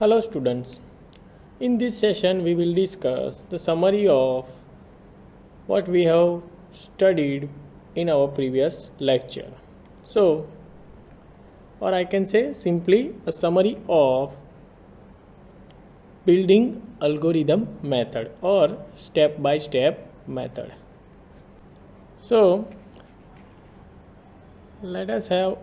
Hello students. In this session we will discuss the summary of what we have studied in our previous lecture. So, or I can say simply a summary of building algorithm method or step by step method. So, let us have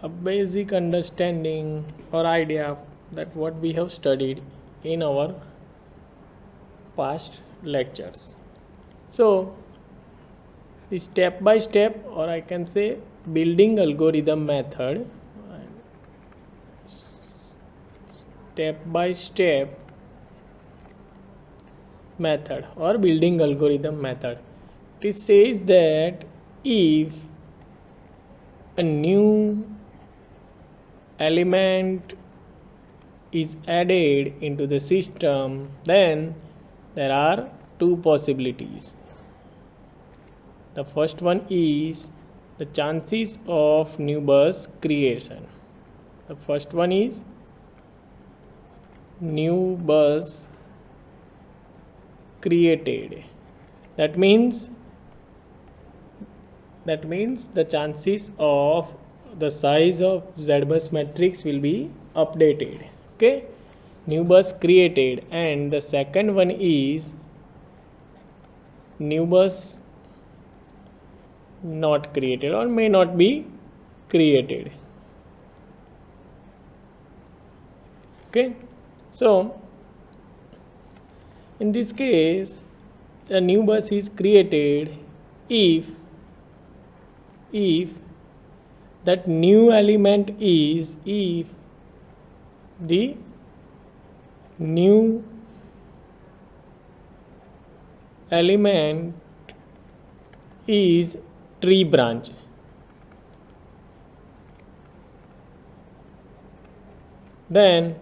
a basic understanding or idea that what we have studied in our past lectures. So, the step by step, or I can say building algorithm method, step by step method or building algorithm method. It says that if a new element is added into the system, then there are two possibilities. The first one is the chances of new bus creation. The first one is new bus created. That means the chances of the size of Z-bus matrix will be updated. Okay, new bus created, and the second one is new bus not created or may not be created. Okay, so in this case a new bus is created if that new element is if the new element is tree branch. Then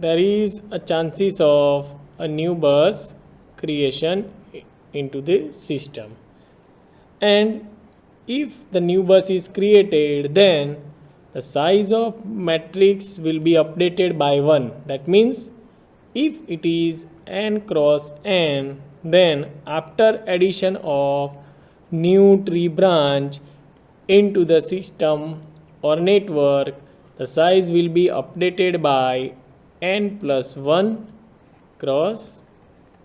there is a chances of a new bus creation into the system. And if the new bus is created, then the size of matrix will be updated by 1. That means if it is n cross n, then after addition of new tree branch into the system or network, the size will be updated by n plus 1 cross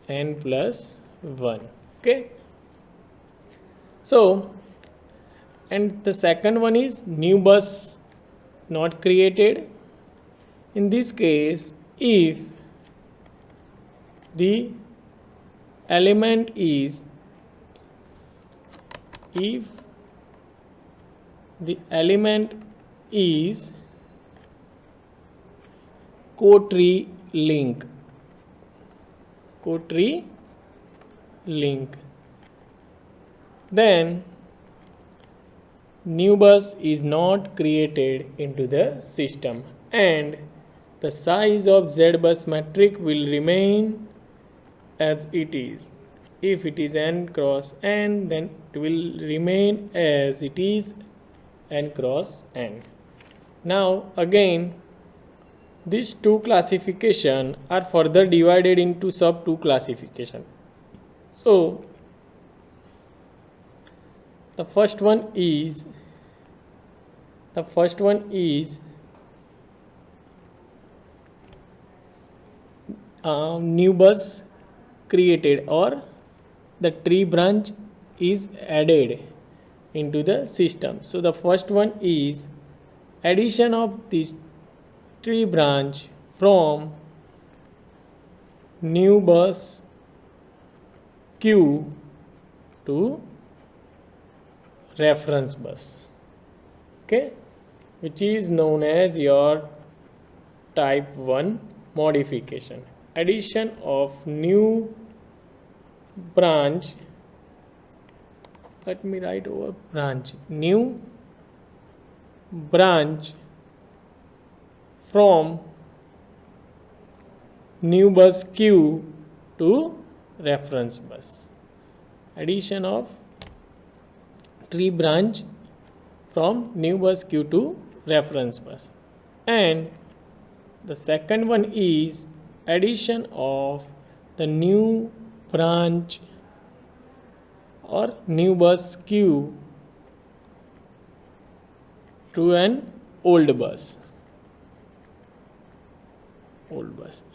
n plus 1. Okay, so and the second one is new bus not created. In this case, if the element is if the element is co-tree link then new bus is not created into the system and the size of Z-bus matrix will remain as it is. If it is n cross n, then it will remain as it is n cross n. Now again, these two classification are further divided into sub two classification. So the first one is new bus created or the tree branch is added into the system. So the first one is addition of this tree branch from new bus Q to reference bus. Okay, which is known as your type 1 modification. Addition of new branch, let me write over branch, new branch from new bus Q to reference bus. Addition of tree branch from new bus Q to reference bus, and the second one is addition of the new branch or new bus Q to an old bus.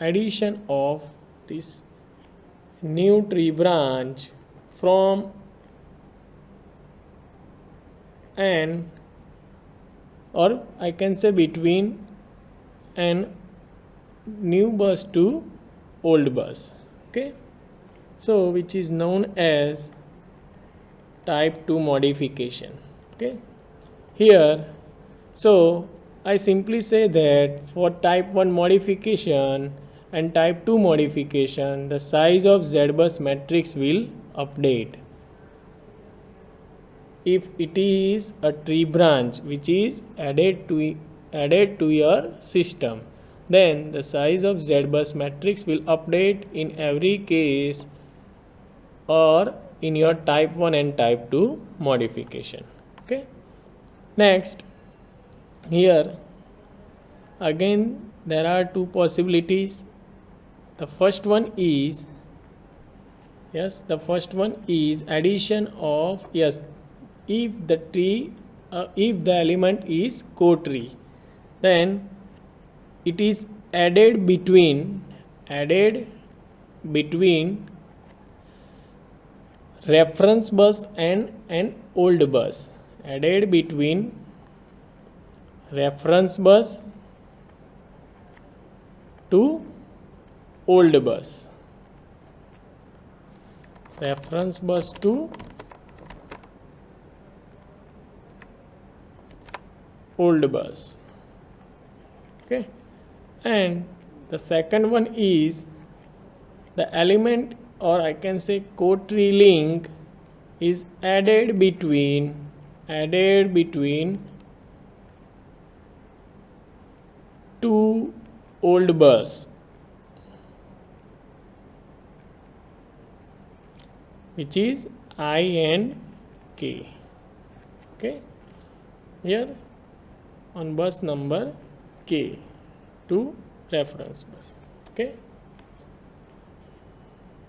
Addition of this new tree branch from an, or I can say between an new bus to old bus. Okay, so which is known as type 2 modification. Okay, here, so I simply say that for type 1 modification and type 2 modification, the size of ZBus matrix will update. If it is a tree branch which is added to your system, then the size of ZBus matrix will update in every case or in your type 1 and type 2 modification. Okay, next, here again there are two possibilities. The first one is addition of, if the tree if the element is co-tree, then it is added between reference bus and an old bus, added between reference bus to old bus, reference bus to old bus. Okay, and the second one is the element, or I can say co-tree link, is added between two old bus, which is I and K. Okay, here on bus number K to reference bus. Okay,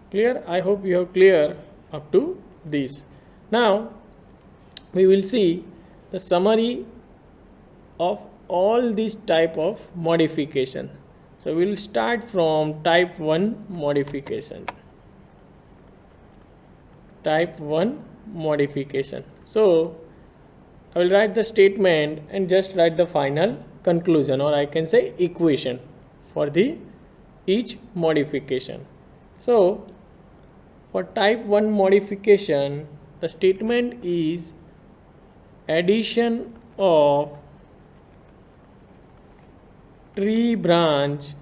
clear? I hope you have clear up to this. Now we will see the summary of all these type of modification. So we will start from type 1 modification. Type 1 modification. So I will write the statement and just write the final conclusion, or I can say equation for the each modification. So for type 1 modification, the statement is addition of tree branch,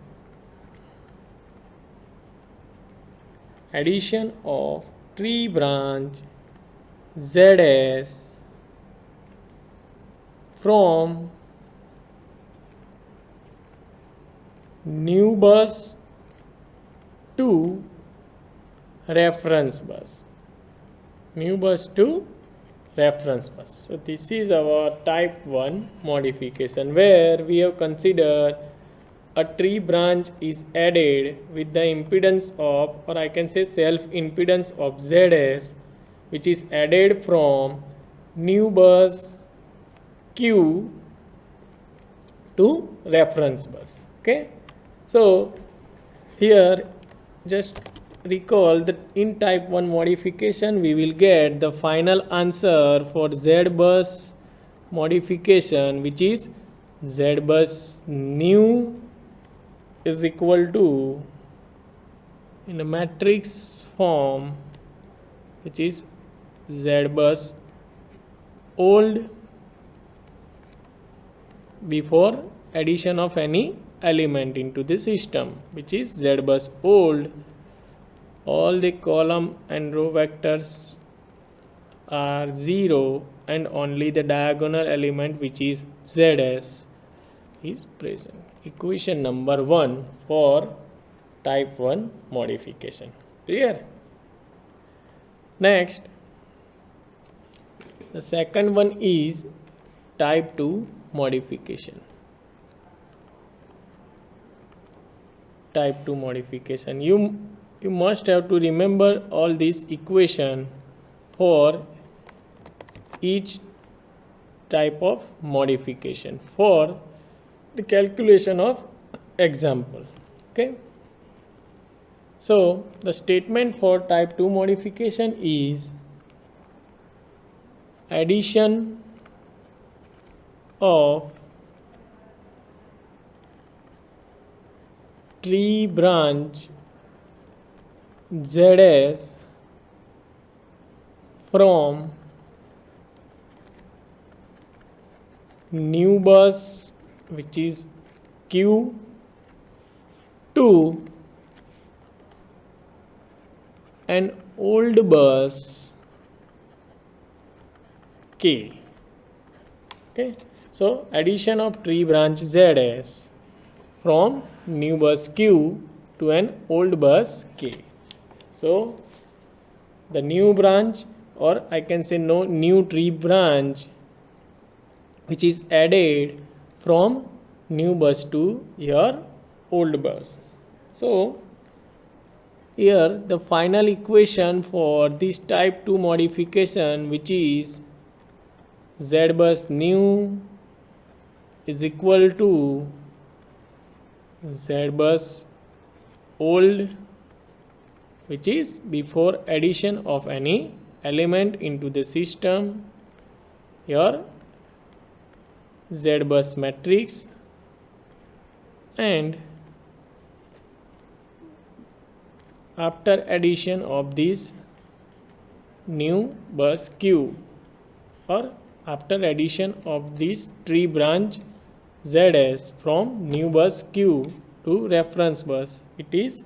ZS from new bus to reference bus. So this is our type 1 modification, where we have considered a tree branch is added with the impedance of, or I can say self impedance of ZS, which is added from new bus Q to reference bus. Okay, so here just recall that in type 1 modification we will get the final answer for Z bus modification, which is Z bus new is equal to, in a matrix form, which is Z bus old before addition of any element into the system, which is Z bus old. All the column and row vectors are 0 and only the diagonal element, which is ZS, is present. Equation number 1 for type 1 modification. Clear? Next, the second one is type 2 modification. type 2 modification. You must have to remember all these equation for each type of modification for the calculation of example. Okay, so the statement for type 2 modification is addition of tree branch ZS from new bus, which is Q, to an old bus K. Okay, so addition of tree branch ZS from new bus Q to an old bus K. So the new branch, or I can say no new tree branch, which is added from new bus to your old bus. So here the final equation for this type 2 modification, which is Z bus new is equal to Z bus old, which is before addition of any element into the system, your Z bus matrix, and after addition of this new bus Q, or after addition of this tree branch ZS from new bus Q to reference bus, it is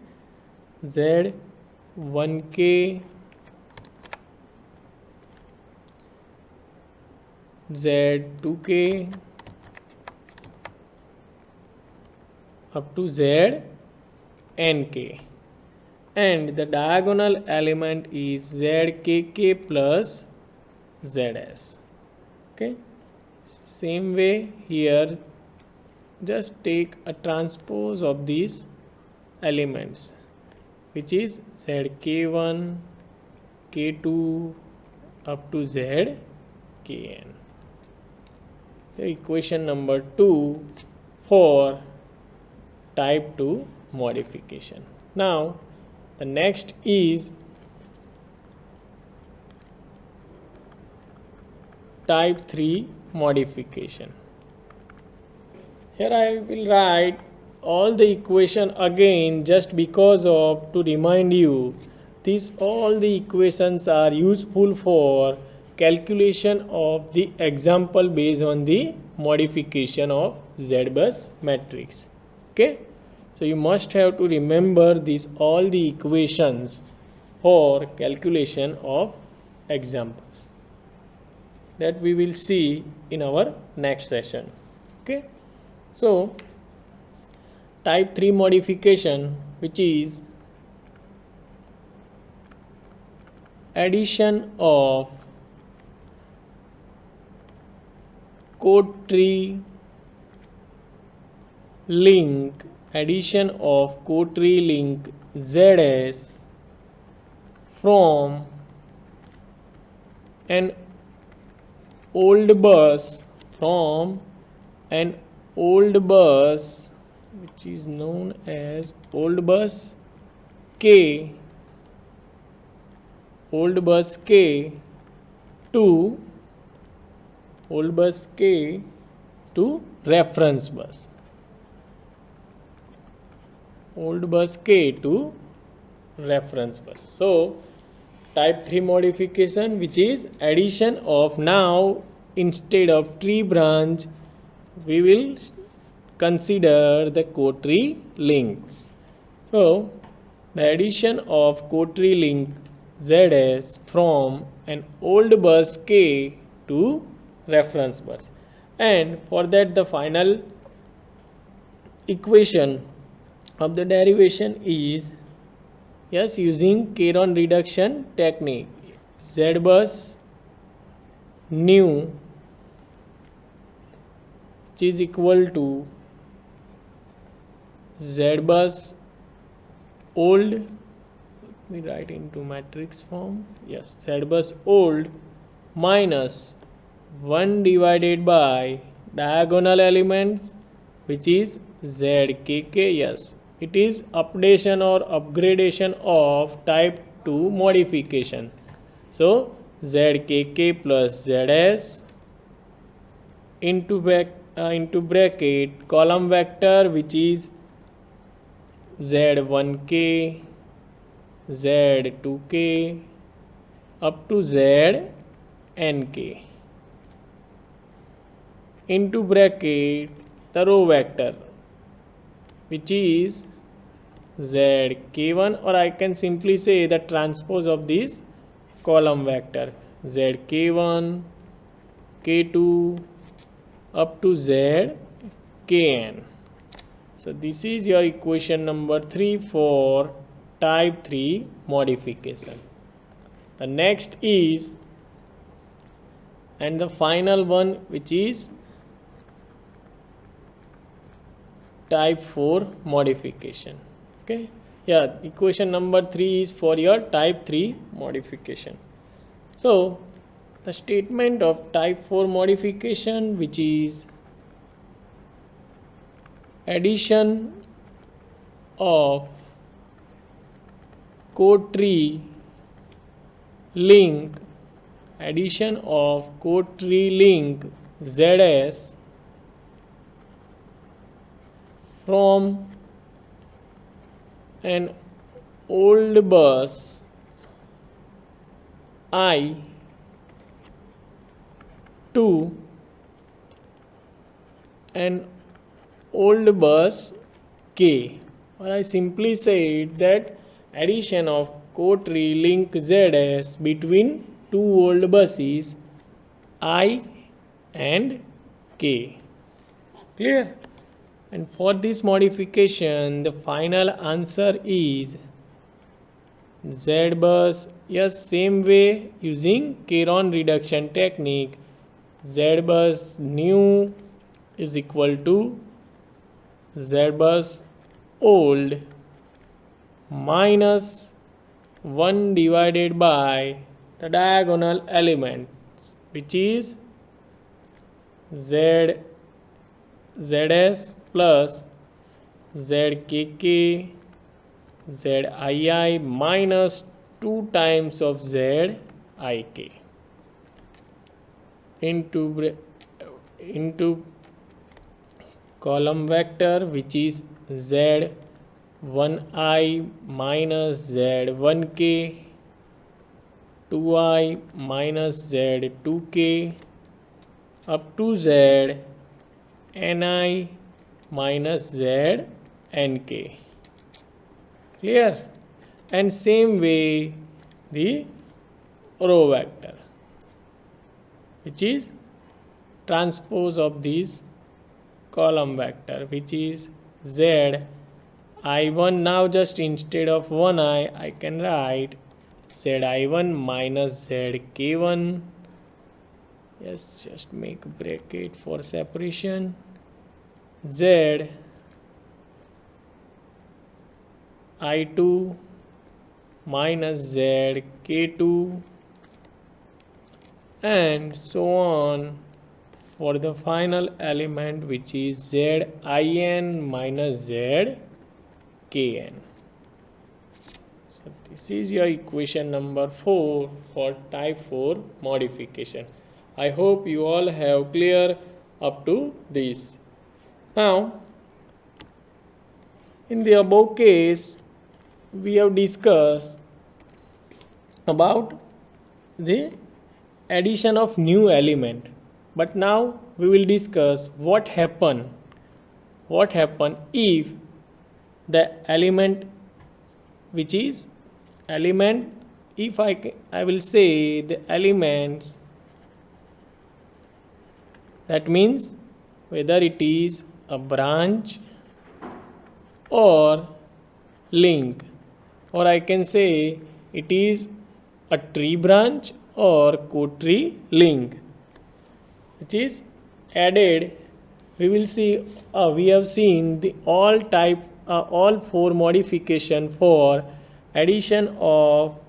Z1K, Z2K up to ZNK, and the diagonal element is ZKK plus ZS. Okay, same way here, just take a transpose of these elements, which is ZK1, K2 up to ZKN. The equation number 2 for type 2 modification. Now the next is type 3 modification. Here I will write all the equation again just because of to remind you these all the equations are useful for calculation of the example based on the modification of Z bus matrix. Okay, so you must have to remember these all the equations for calculation of examples that we will see in our next session. Okay, so type 3 modification, which is addition of code tree link, addition of code tree link ZS from an old bus, which is known as old bus K to reference bus, old bus K to reference bus. So type 3 modification, which is addition of, now instead of tree branch we will consider the code tree links. So the addition of code tree link ZS from an old bus K to reference bus, and for that the final equation of the derivation is, yes, using Caron reduction technique, Z bus new, which is equal to Z bus old, let me write into matrix form. Yes, z bus old minus 1 divided by diagonal elements, which is zkk. Yes, it is updation or upgradation of type 2 modification. So zkk plus zs into bracket column vector, which is z1k, z2k up to znk, into bracket the row vector, which is zk1, or I can simply say the transpose of this column vector, zk1, k2 up to zkn. So this is your equation number 3 for type 3 modification. The next is, and the final one, which is type 4 modification. Okay, yeah, equation number 3 is for your type 3 modification. So the statement of type 4 modification, which is addition of code tree link, addition of code tree link zs from an old bus I to an old bus k, or I simply said that addition of code tree link zs between two old buses I and k. Clear? And for this modification, the final answer is z bus. Yes, same way using Caron reduction technique, z bus new is equal to z bus old minus 1 divided by the diagonal elements, which is zs plus zkk zii minus 2 times of zik into column vector, which is z1i minus z1k, 2i minus z2k up to zni minus znk. Clear? And same way the row vector, which is transpose of this column vector, which is z I1. Now just instead of 1i, I can write zi1 minus zk1. Yes, just make bracket for separation. Z I2 minus zk2 and so on for the final element, which is zin minus zkn. So this is your equation number 4 for type 4 modification. I hope you all have clear up to this. Now, in the above case, we have discussed about the addition of new element, but now we will discuss what happen if the element, which is element, if I will say the elements, that means whether it is a branch or link, or I can say it is a tree branch or code tree link, which is added. We will see, we have seen the all type all four modification for addition of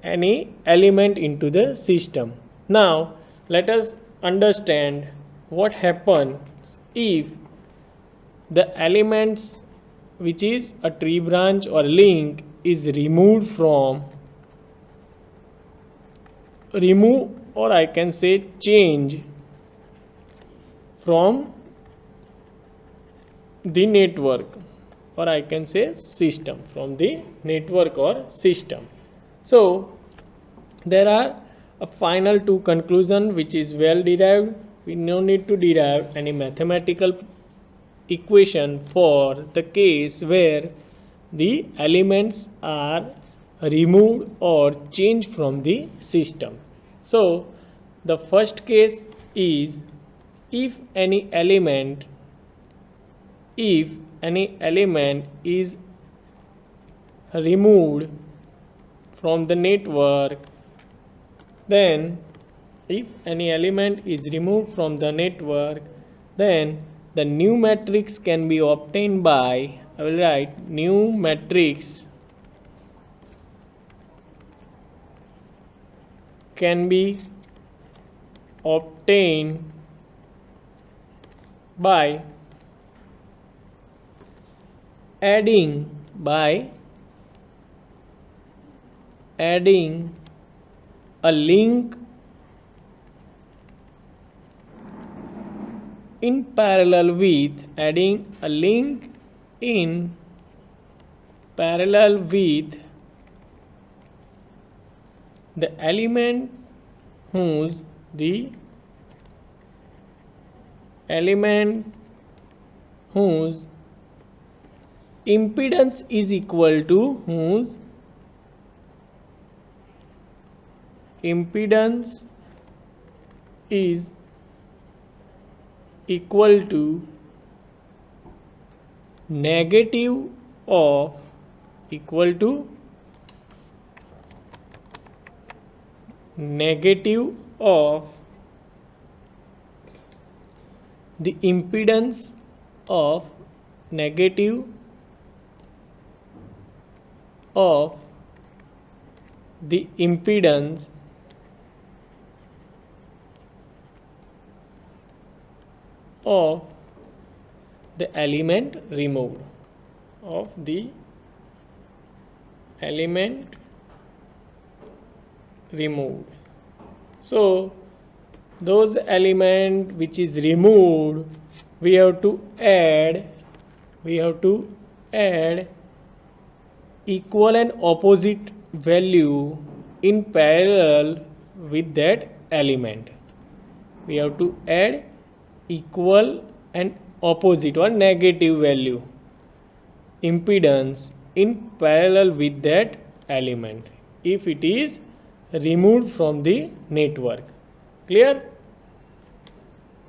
any element into the system. Now let us understand what happens if the elements which is a tree branch or link is remove or I can say change from the network, or I can say system, from the network or system. So there are a final two conclusion which is well derived. We no need to derive any mathematical equation for the case where the elements are removed or changed from the system. So the first case is if any element is removed from the network, then if any element is removed from the network, then the new matrix can be obtained by, I will write new matrix can be obtained by adding a link in parallel with the element whose impedance is equal to negative of the impedance of the impedance of the element removed, So those element which is removed, we have to add equal and opposite value in parallel with that element. We have to add equal and opposite or negative value impedance in parallel with that element if it is removed from the network. Clear?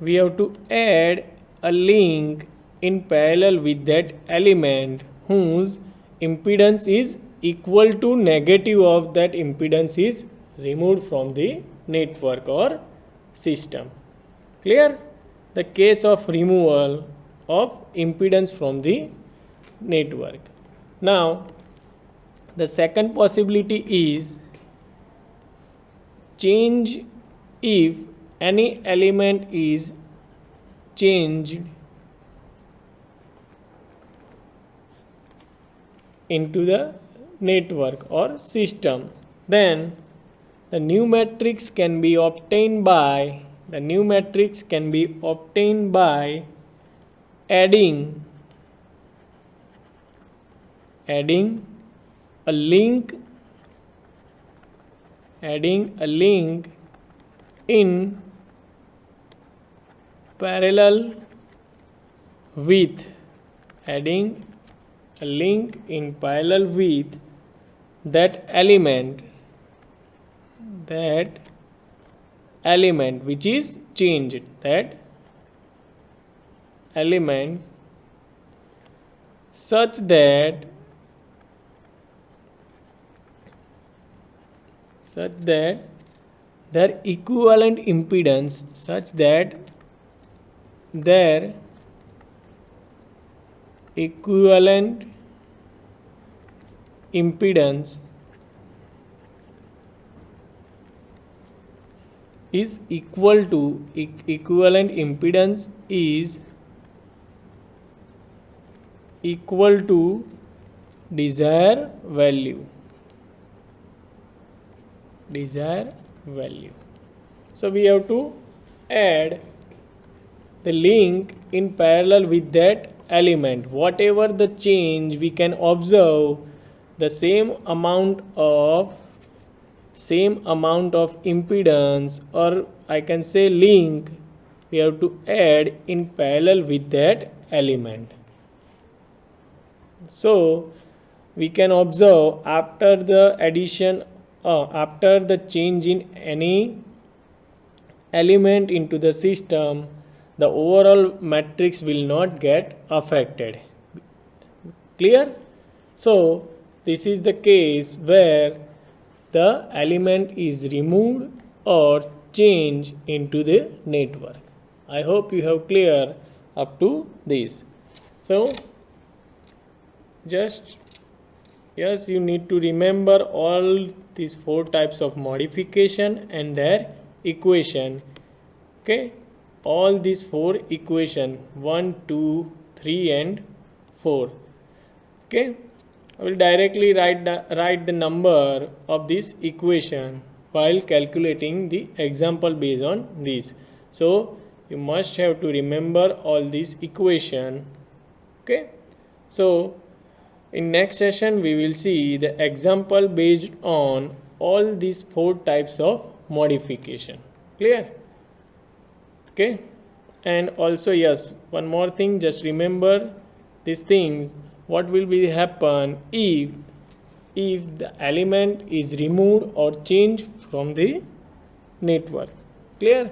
We have to add a link in parallel with that element whose impedance is equal to negative of that impedance is removed from the network or system. Clear? The case of removal of impedance from the network. Now the second possibility is change if any element is changed into the network or system, then the new matrix can be obtained by adding a link in parallel with that element which is changed, that element such that their equivalent impedance equivalent impedance is equal to equivalent impedance is equal to desired value. So we have to add the link in parallel with that element. Whatever the change we can observe, the same amount of impedance, or I can say link, we have to add in parallel with that element. So we can observe after the addition, after the change in any element into the system, the overall matrix will not get affected. Clear? So this is the case where the element is removed or changed into the network. I hope you have clear up to this. So just yes, you need to remember all these 4 types of modification and their equation. Okay, all these 4 equation, 1, 2, 3 and 4. Okay, I will directly write the number of this equation while calculating the example based on this. So you must have to remember all these equation. Okay, so in next session we will see the example based on all these 4 types of modification. Clear? Okay, and also yes, one more thing, just remember these things. What will be happen if the element is removed or changed from the network? Clear?